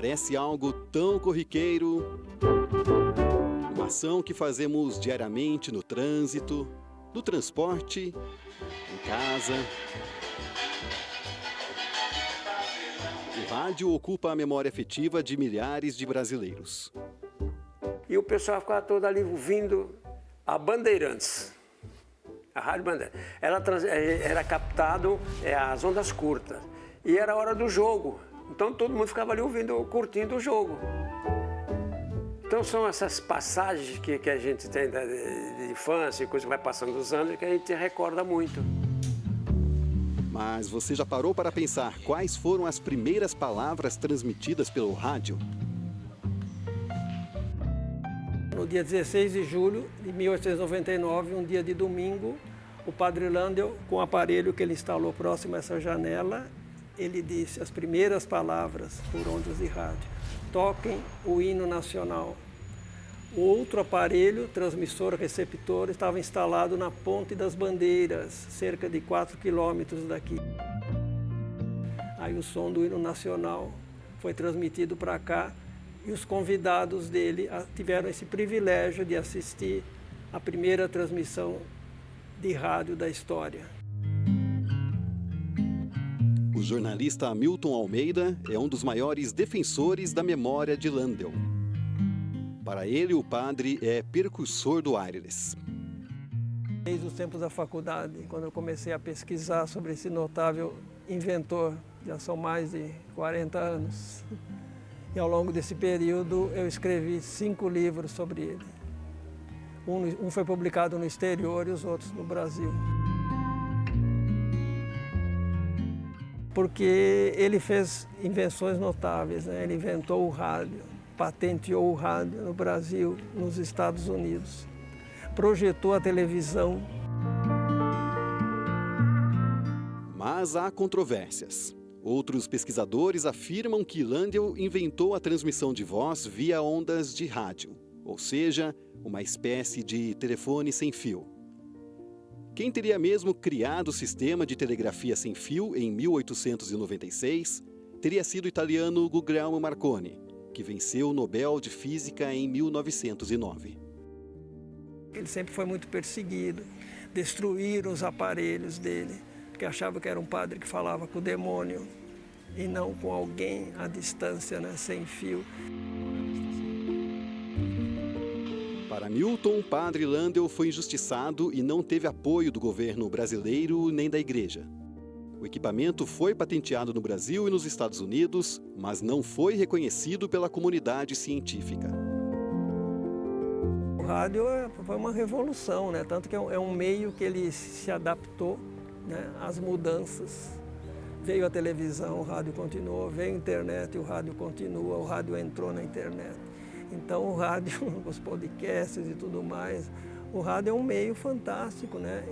Parece algo tão corriqueiro. Uma ação que fazemos diariamente no trânsito, no transporte, em casa. O rádio ocupa a memória afetiva de milhares de brasileiros. E o pessoal ficava todo ali ouvindo a Bandeirantes, a Rádio Bandeirantes. Era captado as ondas curtas e era a hora do jogo. Então todo mundo ficava ali ouvindo, curtindo o jogo. Então são essas passagens que a gente tem de infância, coisa que vai passando dos anos, que a gente recorda muito. Mas você já parou para pensar quais foram as primeiras palavras transmitidas pelo rádio? No dia 16 de julho de 1899, um dia de domingo, o padre Landel, com o aparelho que ele instalou próximo a essa janela, ele disse as primeiras palavras por ondas de rádio: toquem o hino nacional. O outro aparelho, transmissor, receptor, estava instalado na Ponte das Bandeiras, cerca de 4 quilômetros daqui. Aí o som do hino nacional foi transmitido para cá e os convidados dele tiveram esse privilégio de assistir a primeira transmissão de rádio da história. O jornalista Hamilton Almeida é um dos maiores defensores da memória de Landel. Para ele, o padre é precursor do wireless. Desde os tempos da faculdade, quando eu comecei a pesquisar sobre esse notável inventor, já são mais de 40 anos. E ao longo desse período eu escrevi 5 livros sobre ele. Um foi publicado no exterior e os outros no Brasil. Porque ele fez invenções notáveis, né? Ele inventou o rádio, patenteou o rádio no Brasil, nos Estados Unidos, projetou a televisão. Mas há controvérsias. Outros pesquisadores afirmam que Landel inventou a transmissão de voz via ondas de rádio, ou seja, uma espécie de telefone sem fio. Quem teria mesmo criado o sistema de telegrafia sem fio em 1896 teria sido o italiano Guglielmo Marconi, que venceu o Nobel de Física em 1909. Ele sempre foi muito perseguido, destruíram os aparelhos dele, porque achava que era um padre que falava com o demônio e não com alguém à distância, né, sem fio. Para Milton, o padre Landel foi injustiçado e não teve apoio do governo brasileiro nem da igreja. O equipamento foi patenteado no Brasil e nos Estados Unidos, mas não foi reconhecido pela comunidade científica. O rádio foi uma revolução, né? Tanto que é um meio que ele se adaptou, né, às mudanças. Veio a televisão, o rádio continuou, veio a internet, o rádio continua, o rádio entrou na internet. Então o rádio, os podcasts e tudo mais, o rádio é um meio fantástico, né?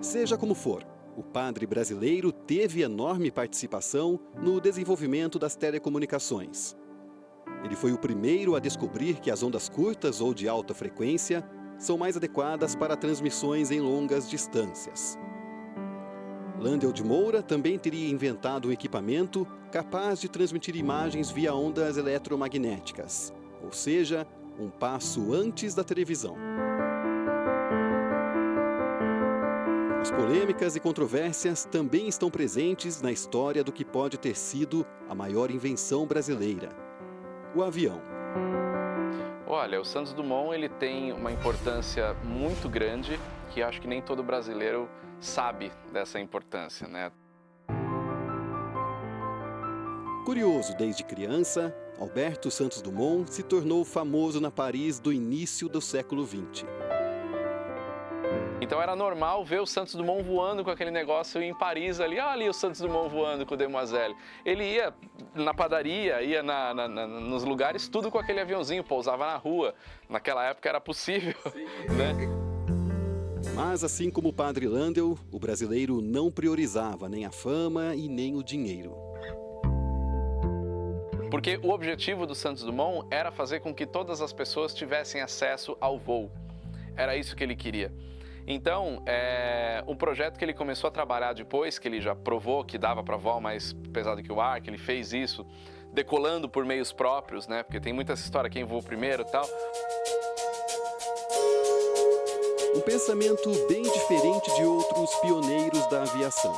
Seja como for, o padre brasileiro teve enorme participação no desenvolvimento das telecomunicações. Ele foi o primeiro a descobrir que as ondas curtas ou de alta frequência são mais adequadas para transmissões em longas distâncias. Landel de Moura também teria inventado um equipamento capaz de transmitir imagens via ondas eletromagnéticas, ou seja, um passo antes da televisão. As polêmicas e controvérsias também estão presentes na história do que pode ter sido a maior invenção brasileira: o avião. Olha, o Santos Dumont ele tem uma importância muito grande que acho que nem todo brasileiro sabe dessa importância, né? Curioso, desde criança, Alberto Santos Dumont se tornou famoso na Paris do início do século XX. Então era normal ver o Santos Dumont voando com aquele negócio em Paris ali, olha ali o Santos Dumont voando com o Demoiselle. Ele ia na padaria, ia nos lugares, tudo com aquele aviãozinho, pousava na rua. Naquela época era possível, né? Mas assim como o padre Landel, o brasileiro não priorizava nem a fama e nem o dinheiro. Porque o objetivo do Santos Dumont era fazer com que todas as pessoas tivessem acesso ao voo. Era isso que ele queria. Então, um projeto que ele começou a trabalhar depois, que ele já provou que dava para voar mais pesado que o ar, que ele fez isso, decolando por meios próprios, né? Porque tem muita história quem voou primeiro e tal. Um pensamento bem diferente de outros pioneiros da aviação.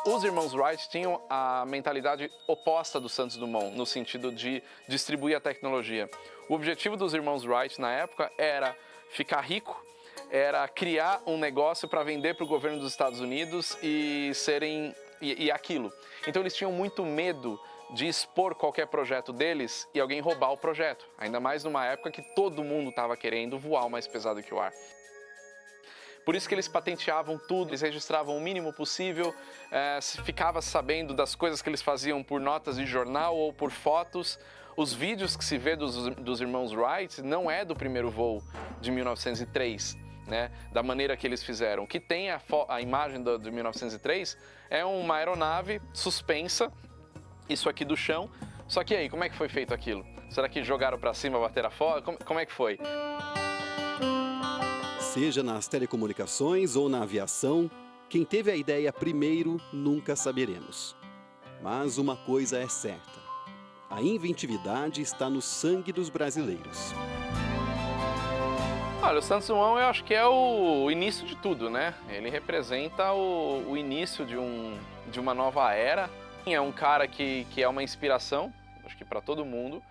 Os irmãos Wright tinham a mentalidade oposta do Santos Dumont, no sentido de distribuir a tecnologia. O objetivo dos irmãos Wright na época era ficar rico, era criar um negócio para vender para o governo dos Estados Unidos e aquilo. Então eles tinham muito medo de expor qualquer projeto deles e alguém roubar o projeto. Ainda mais numa época que todo mundo estava querendo voar o mais pesado que o ar. Por isso que eles patenteavam tudo, eles registravam o mínimo possível, ficava sabendo das coisas que eles faziam por notas de jornal ou por fotos. Os vídeos que se vê dos irmãos Wright não é do primeiro voo de 1903. Né, da maneira que eles fizeram. O que tem a imagem de 1903 é uma aeronave suspensa, isso aqui do chão. Só que aí, como é que foi feito aquilo? Será que jogaram para cima, bateram fora? Como é que foi? Seja nas telecomunicações ou na aviação, quem teve a ideia primeiro nunca saberemos. Mas uma coisa é certa: a inventividade está no sangue dos brasileiros. Olha, o Santos Dumont eu acho que é o início de tudo, né? Ele representa o início de uma nova era. É um cara que é uma inspiração, acho que para todo mundo.